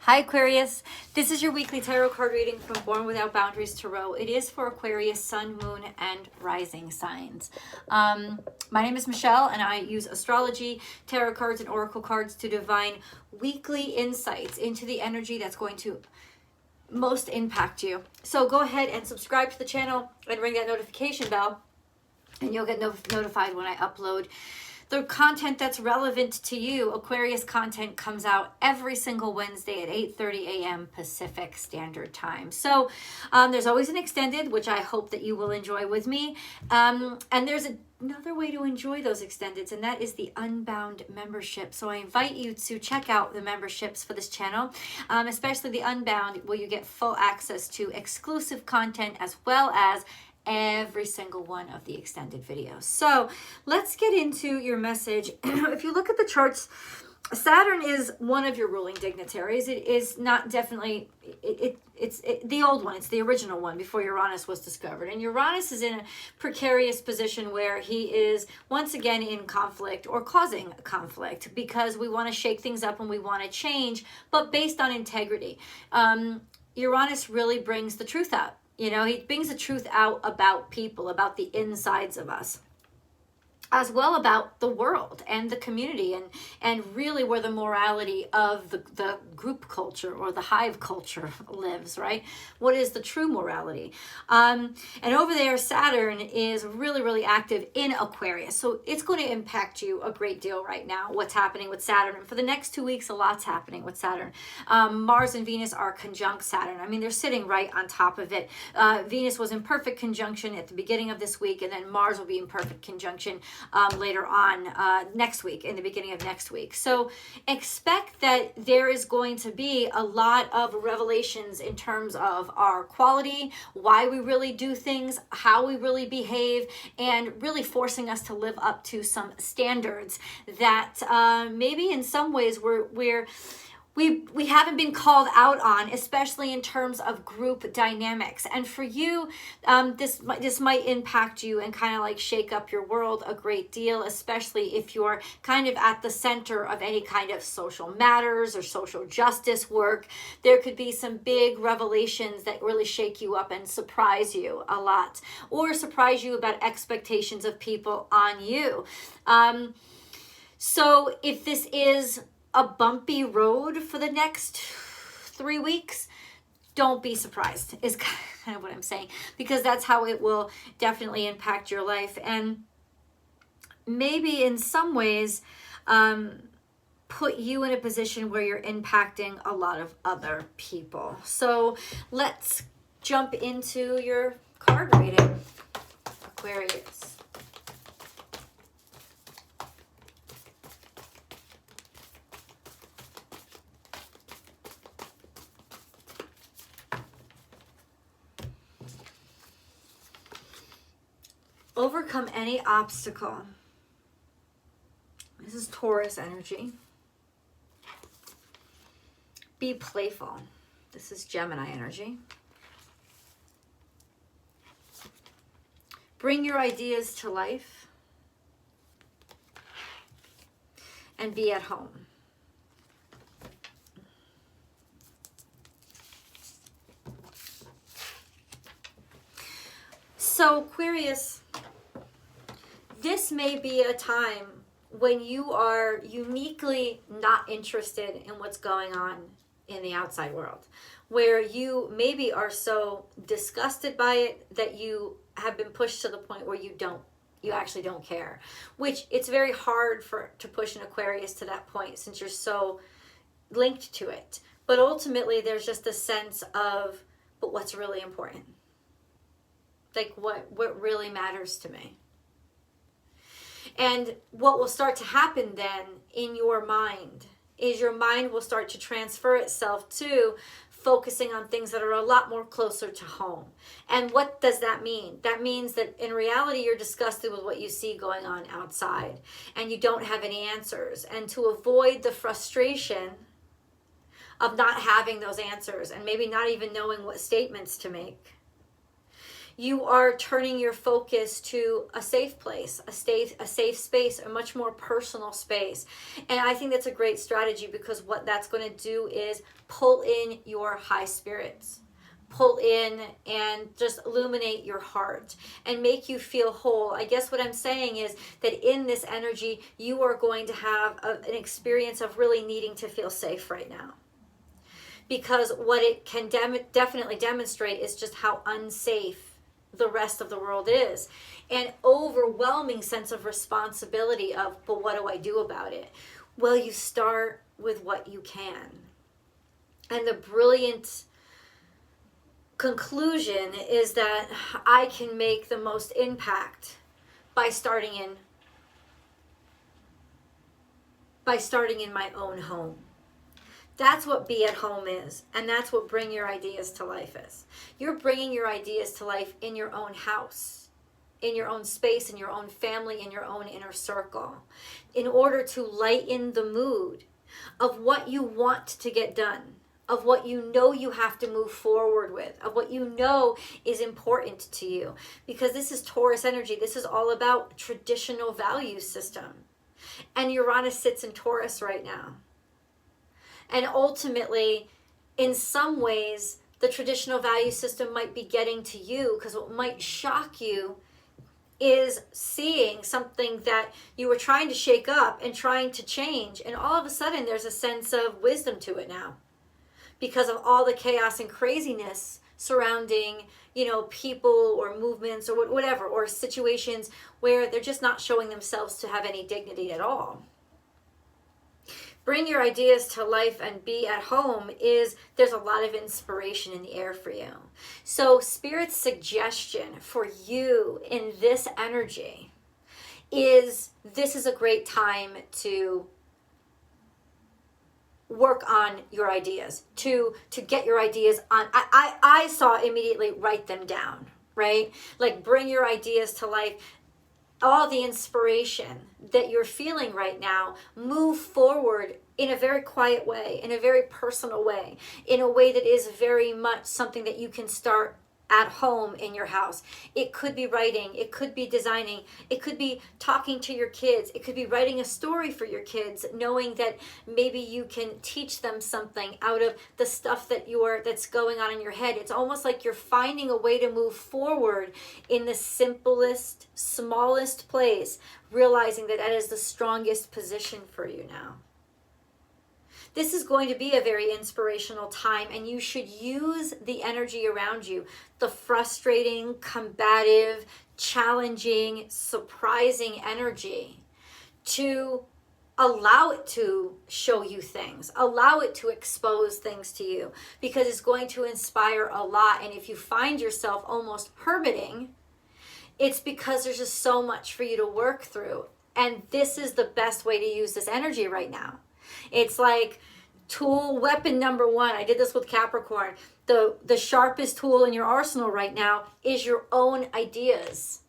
Hi Aquarius, this is your weekly tarot card reading from Born Without Boundaries Tarot. It is for Aquarius, Sun, Moon, and Rising signs. My name is Michelle and I use astrology, tarot cards, and oracle cards to divine weekly insights into the energy that's going to most impact you. So go ahead and subscribe to the channel and ring that notification bell and you'll get notified when I upload the content that's relevant to you. Aquarius content comes out every single Wednesday at 8:30 a.m. Pacific Standard Time. So there's always an extended, which I hope that you will enjoy with me. And there's another way to enjoy those extendeds, and that is the Unbound membership. So I invite you to check out the memberships for this channel, especially the Unbound, where you get full access to exclusive content as well as every single one of the extended videos. So let's get into your message. If you look at the charts, Saturn is one of your ruling dignitaries. It is not definitely, it's the old one. It's the original one before Uranus was discovered. And Uranus is in a precarious position where he is once again in conflict or causing conflict because we want to shake things up and we want to change, but based on integrity. Uranus really brings the truth out. You know, he brings the truth out about people, about the insides of us, as well about the world and the community and really where the morality of the group culture or the hive culture lives, right? What is the true morality? And over there, Saturn is really, really active in Aquarius. So it's going to impact you a great deal right now, what's happening with Saturn. And for the next 2 weeks, a lot's happening with Saturn. Mars and Venus are conjunct Saturn. I mean, they're sitting right on top of it. Venus was in perfect conjunction at the beginning of this week, and then Mars will be in perfect conjunction later on next week, in the beginning of next week. So expect that there is going to be a lot of revelations in terms of our quality, why we really do things, how we really behave, and really forcing us to live up to some standards that maybe in some ways we haven't been called out on, especially in terms of group dynamics. And for you, this might impact you and kind of like shake up your world a great deal, especially if you're kind of at the center of any kind of social matters or social justice work. There could be some big revelations that really shake you up and surprise you a lot, or surprise you about expectations of people on you. So if this is a bumpy road for the next 3 weeks, don't be surprised, is kind of what I'm saying, because that's how it will definitely impact your life, and maybe in some ways put you in a position where you're impacting a lot of other people. So let's jump into your card reading, Aquarius. Overcome any obstacle. This is Taurus energy. Be playful. This is Gemini energy. Bring your ideas to life. And be at home. So Aquarius, this may be a time when you are uniquely not interested in what's going on in the outside world, where you maybe are so disgusted by it that you have been pushed to the point where you actually don't care, which it's very hard to push an Aquarius to that point since you're so linked to it. But ultimately there's just a sense of, but what's really important? Like what really matters to me? And what will start to happen then in your mind is your mind will start to transfer itself to focusing on things that are a lot more closer to home. And what does that mean? That means that in reality, you're disgusted with what you see going on outside and you don't have any answers. And to avoid the frustration of not having those answers and maybe not even knowing what statements to make, you are turning your focus to a safe place, a safe space, a much more personal space. And I think that's a great strategy, because what that's going to do is pull in your high spirits, pull in and just illuminate your heart and make you feel whole. I guess what I'm saying is that in this energy, you are going to have an experience of really needing to feel safe right now. Because what it can definitely demonstrate is just how unsafe the rest of the world is. An overwhelming sense of responsibility of, but what do I do about it? Well, you start with what you can. And the brilliant conclusion is that I can make the most impact by starting in my own home. That's what be at home is, and that's what bring your ideas to life is. You're bringing your ideas to life in your own house, in your own space, in your own family, in your own inner circle, in order to lighten the mood of what you want to get done, of what you know you have to move forward with, of what you know is important to you. Because this is Taurus energy. This is all about traditional value system. And Uranus sits in Taurus right now. And ultimately, in some ways, the traditional value system might be getting to you, because what might shock you is seeing something that you were trying to shake up and trying to change. And all of a sudden, there's a sense of wisdom to it now, because of all the chaos and craziness surrounding, people or movements or whatever, or situations where they're just not showing themselves to have any dignity at all. Bring your ideas to life and be at home there's a lot of inspiration in the air for you. So Spirit's suggestion for you in this energy is this is a great time to work on your ideas, to get your ideas on. I saw immediately write them down, right? Like bring your ideas to life. All the inspiration that you're feeling right now, move forward in a very quiet way, in a very personal way, in a way that is very much something that you can start at home in your house. It could be writing, it could be designing, it could be talking to your kids, it could be writing a story for your kids, knowing that maybe you can teach them something out of the stuff that's going on in your head. It's almost like you're finding a way to move forward in the simplest, smallest place, realizing that is the strongest position for you now. This is going to be a very inspirational time, and you should use the energy around you, the frustrating, combative, challenging, surprising energy, to allow it to show you things, allow it to expose things to you, because it's going to inspire a lot. And if you find yourself almost hermiting, it's because there's just so much for you to work through. And this is the best way to use this energy right now. It's like weapon number one. I did this with Capricorn. The sharpest tool in your arsenal right now is your own ideas.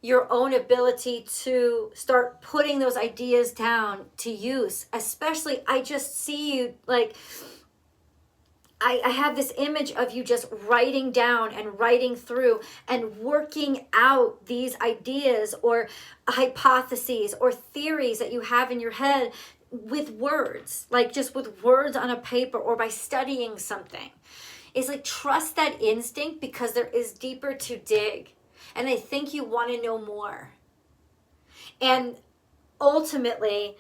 Your own ability to start putting those ideas down to use. Especially, I just see you like, I have this image of you just writing down and writing through and working out these ideas or hypotheses or theories that you have in your head with words, like just with words on a paper or by studying something. It's like, trust that instinct, because there is deeper to dig. And I think you want to know more. And ultimately,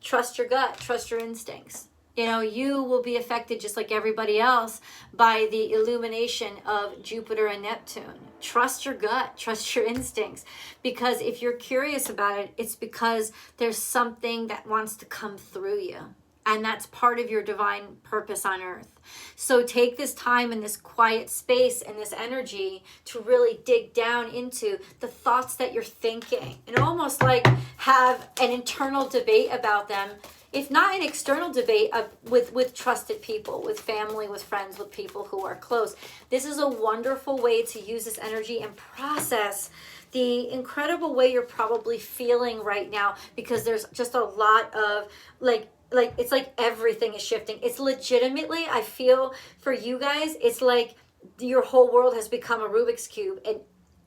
trust your gut, trust your instincts. You will be affected just like everybody else by the illumination of Jupiter and Neptune. Trust your gut, trust your instincts. Because if you're curious about it, it's because there's something that wants to come through you. And that's part of your divine purpose on earth. So take this time in this quiet space and this energy to really dig down into the thoughts that you're thinking. And almost like have an internal debate about them. If not an external debate with trusted people, with family, with friends, with people who are close. This is a wonderful way to use this energy and process the incredible way you're probably feeling right now, because there's just a lot of like it's like everything is shifting. It's legitimately, I feel for you guys, it's like your whole world has become a Rubik's Cube,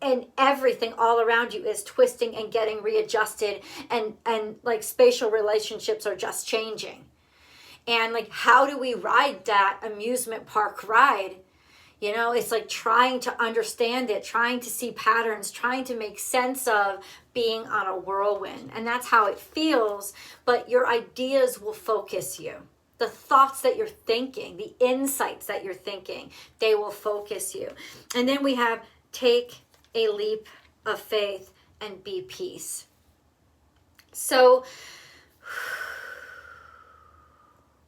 and everything all around you is twisting and getting readjusted, and like spatial relationships are just changing. And like, how do we ride that amusement park ride? You know, it's like trying to understand it, trying to see patterns, trying to make sense of being on a whirlwind. And that's how it feels, but your ideas will focus you. The thoughts that you're thinking, the insights that you're thinking, they will focus you. And then we have take a leap of faith and be peace. So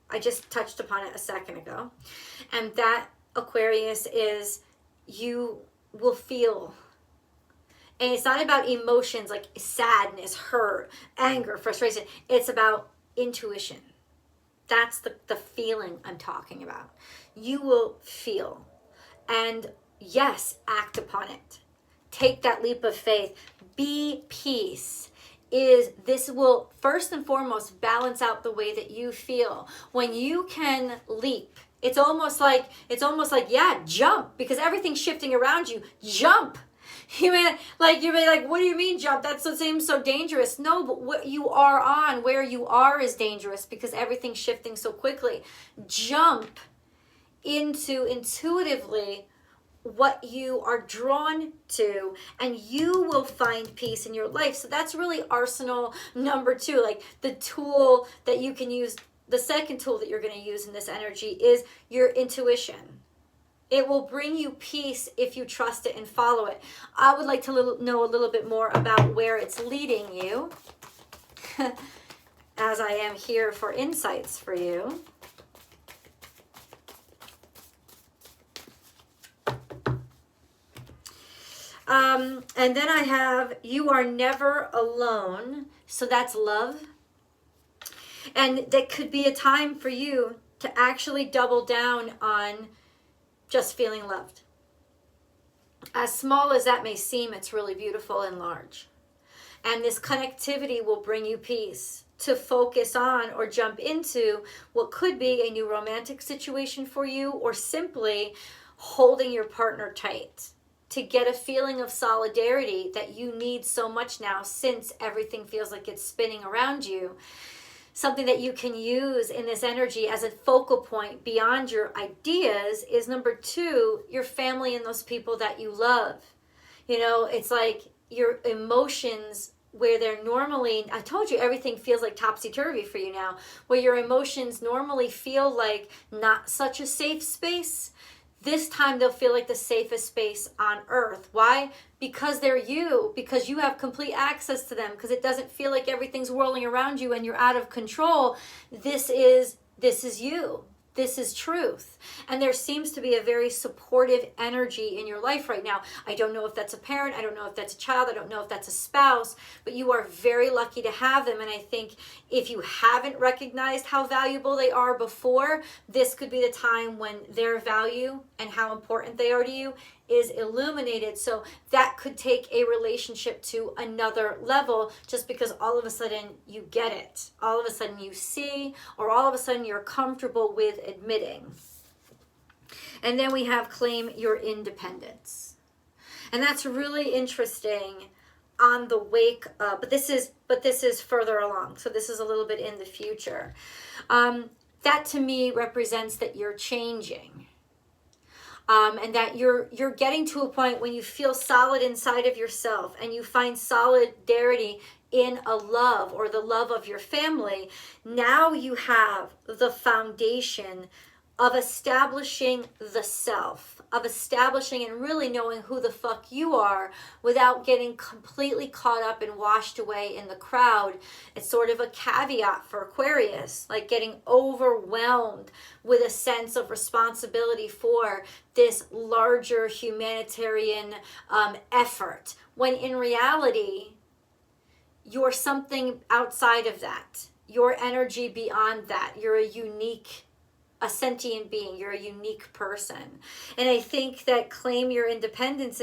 I just touched upon it a second ago. And that, Aquarius, is you will feel. And it's not about emotions like sadness, hurt, anger, frustration. It's about intuition. That's the feeling I'm talking about. You will feel. And yes, act upon it. Take that leap of faith. Be peace. This will first and foremost balance out the way that you feel. When you can leap, it's almost like, yeah, jump, because everything's shifting around you. Jump. You may be like, what do you mean jump? That seems so dangerous. No, but what you are on, where you are, is dangerous because everything's shifting so quickly. Jump into intuitively what you are drawn to, and you will find peace in your life. So that's really arsenal number 2, like the tool that you can use. The second tool that you're going to use in this energy is your intuition. It will bring you peace if you trust it and follow it. I would like to know a little bit more about where it's leading you, as I am here for insights for you. And then I have, you are never alone. So that's love. And that could be a time for you to actually double down on just feeling loved. As small as that may seem, it's really beautiful and large. And this connectivity will bring you peace to focus on or jump into what could be a new romantic situation for you, or simply holding your partner tight to get a feeling of solidarity that you need so much now, since everything feels like it's spinning around you. Something that you can use in this energy as a focal point beyond your ideas is number 2, your family and those people that you love. You know, it's like your emotions, where they're normally, I told you everything feels like topsy-turvy for you now, where your emotions normally feel like not such a safe space. This time they'll feel like the safest space on earth. Why? Because they're you, because you have complete access to them, because it doesn't feel like everything's whirling around you and you're out of control. This is you. This is truth. And there seems to be a very supportive energy in your life right now. I don't know if that's a parent. I don't know if that's a child. I don't know if that's a spouse. But you are very lucky to have them. And I think if you haven't recognized how valuable they are before, this could be the time when their value and how important they are to you is illuminated. So that could take a relationship to another level, just because all of a sudden you get it. All of a sudden you see, or all of a sudden you're comfortable with admitting. And then we have claim your independence. And that's really interesting on the wake up, but this is further along. So this is a little bit in the future. That to me represents that you're changing. And that you're getting to a point when you feel solid inside of yourself and you find solidarity in a love, or the love of your family. Now you have the foundation of establishing the self, of establishing and really knowing who the fuck you are without getting completely caught up and washed away in the crowd. It's sort of a caveat for Aquarius, like getting overwhelmed with a sense of responsibility for this larger humanitarian effort, when in reality, you're something outside of that. Your energy beyond that. You're a sentient being. You're a unique person. And I think that claim your independence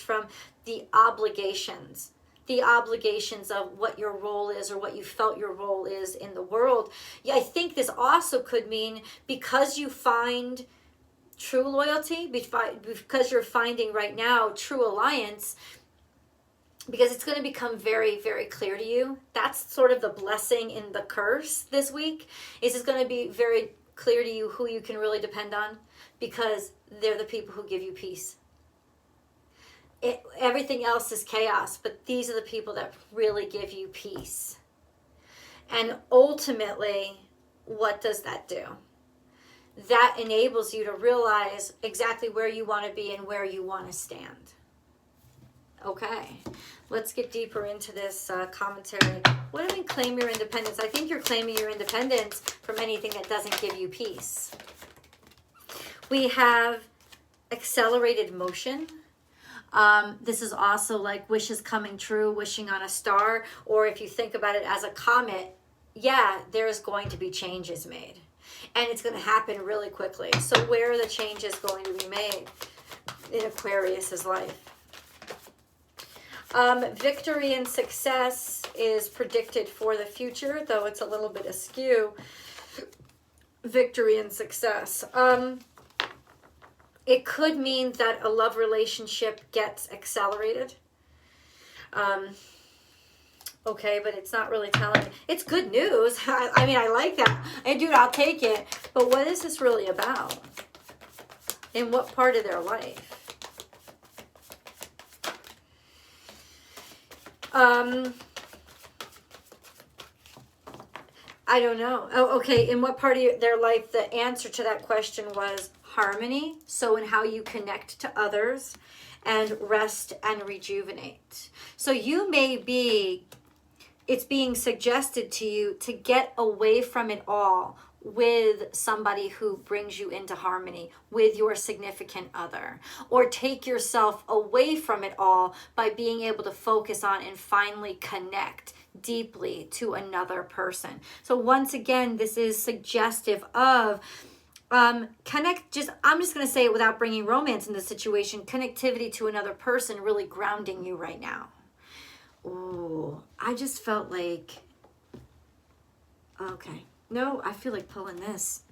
from the obligations of what your role is, or what you felt your role is in the world. Yeah, I think this also could mean, because you find true loyalty, because you're finding right now true alliance, because it's going to become very, very clear to you. That's sort of the blessing in the curse this week. It's going to be very clear to you who you can really depend on, because they're the people who give you peace. Everything else is chaos, but these are the people that really give you peace. And ultimately, what does that do? That enables you to realize exactly where you want to be and where you want to stand. Okay, let's get deeper into this commentary. What do you mean claim your independence? I think you're claiming your independence from anything that doesn't give you peace. We have accelerated motion. This is also like wishes coming true, wishing on a star, or if you think about it as a comet, yeah, there's going to be changes made. And it's going to happen really quickly. So where are the changes going to be made in Aquarius's life? Victory and success is predicted for the future, though it's a little bit askew. Victory and success. It could mean that a love relationship gets accelerated. Okay, but it's not really telling me. It's good news. I mean, I like that. And dude, I'll take it. But what is this really about? In what part of their life? I don't know. Oh, okay. In what part of their life? The answer to that question was harmony. So in how you connect to others and rest and rejuvenate. So you may be, it's being suggested to you to get away from it all with somebody who brings you into harmony with your significant other, or take yourself away from it all by being able to focus on and finally connect deeply to another person. So once again, this is suggestive of I'm just going to say it without bringing romance in the situation, connectivity to another person really grounding you right now. Ooh, I just felt like, okay. No, I feel like pulling this.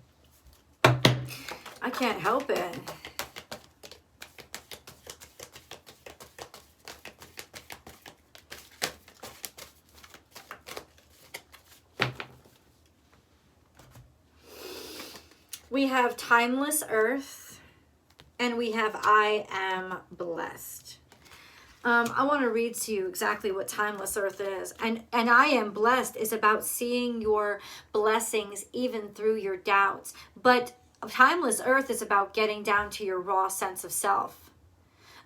I can't help it. We have timeless earth, and we have I am blessed. I want to read to you exactly what timeless earth is. And I am blessed is about seeing your blessings even through your doubts. But timeless earth is about getting down to your raw sense of self.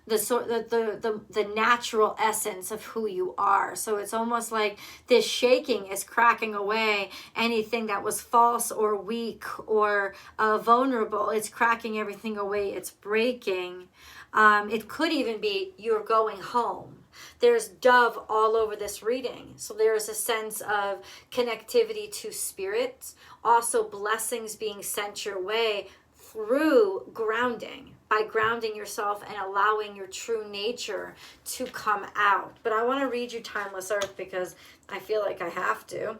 The natural essence of who you are. So it's almost like this shaking is cracking away anything that was false or weak or vulnerable. It's cracking everything away. It's breaking. It could even be you're going home. There's dove all over this reading. So there's a sense of connectivity to spirit. Also blessings being sent your way through grounding, by grounding yourself and allowing your true nature to come out. But I want to read you Timeless Earth because I feel like I have to.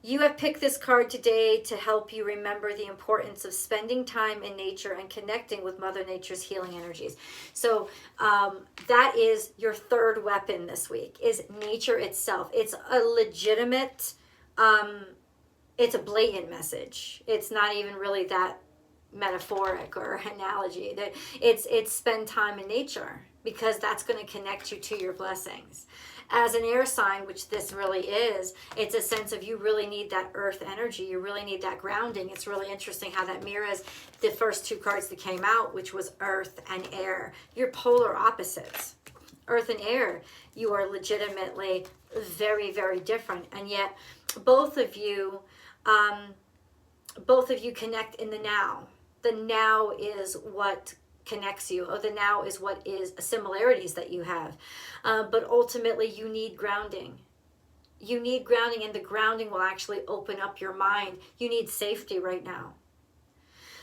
You have picked this card today to help you remember the importance of spending time in nature and connecting with Mother Nature's healing energies. So that is your third weapon this week, is nature itself. It's a legitimate, it's a blatant message. It's not even really that metaphoric or analogy. That it's spend time in nature, because that's going to connect you to your blessings. As an air sign, which this really is, it's a sense of you really need that earth energy. You really need that grounding. It's really interesting how that mirrors the first two cards that came out, which was earth and air. You're polar opposites. Earth and air, you are legitimately very, very different. And yet both of you connect in the now. The now is what connects you, or the now is what is similarities that you have, but ultimately you need grounding. You need grounding, and the grounding will actually open up your mind. You need safety right now.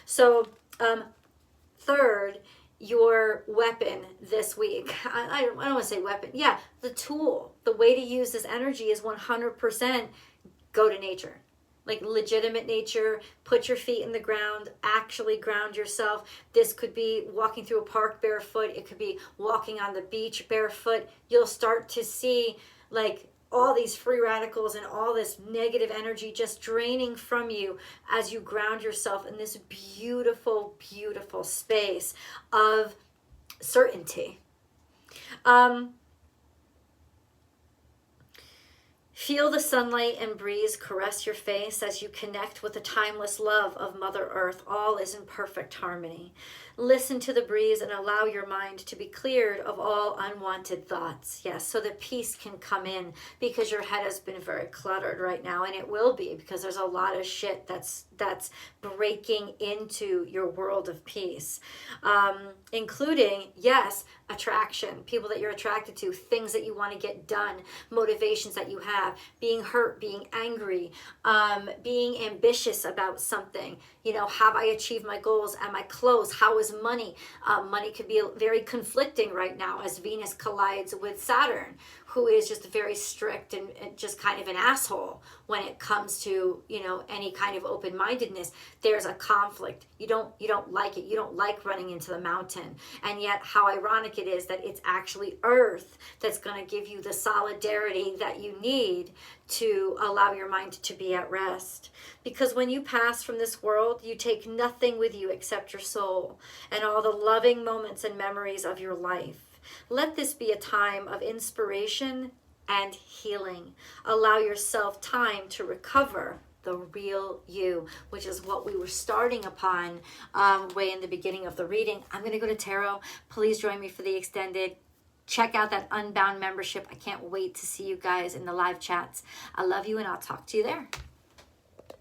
So third, your weapon this week, I don't want to say weapon, yeah, the tool, the way to use this energy is 100% go to nature. like legitimate nature, put your feet in the ground, actually ground yourself. This could be walking through a park barefoot. It could be walking on the beach barefoot. You'll start to see like all these free radicals and all this negative energy just draining from you as you ground yourself in this beautiful, beautiful space of certainty. Feel the sunlight and breeze caress your face as you connect with the timeless love of Mother Earth. All is in perfect harmony. Listen to the breeze and allow your mind to be cleared of all unwanted thoughts. Yes, so that peace can come in, because your head has been very cluttered right now, and it will be, because there's a lot of shit that's breaking into your world of peace, including, yes, attraction, people that you're attracted to, things that you want to get done, motivations that you have, being hurt, being angry, being ambitious about something. You know, have I achieved my goals? Am I close? How is money? Money could be very conflicting right now as Venus collides with Saturn, who is just very strict and just kind of an asshole when it comes to, you know, any kind of open-mindedness. There's a conflict. You don't like it. You don't like running into the mountain. And yet how ironic it is that it's actually Earth that's going to give you the solidarity that you need to allow your mind to be at rest. Because when you pass from this world, you take nothing with you except your soul and all the loving moments and memories of your life. Let this be a time of inspiration and healing. Allow yourself time to recover the real you, which is what we were starting upon way in the beginning of the reading. I'm going to go to tarot. Please join me for the extended. Check out that Unbound membership. I can't wait to see you guys in the live chats. I love you, and I'll talk to you there.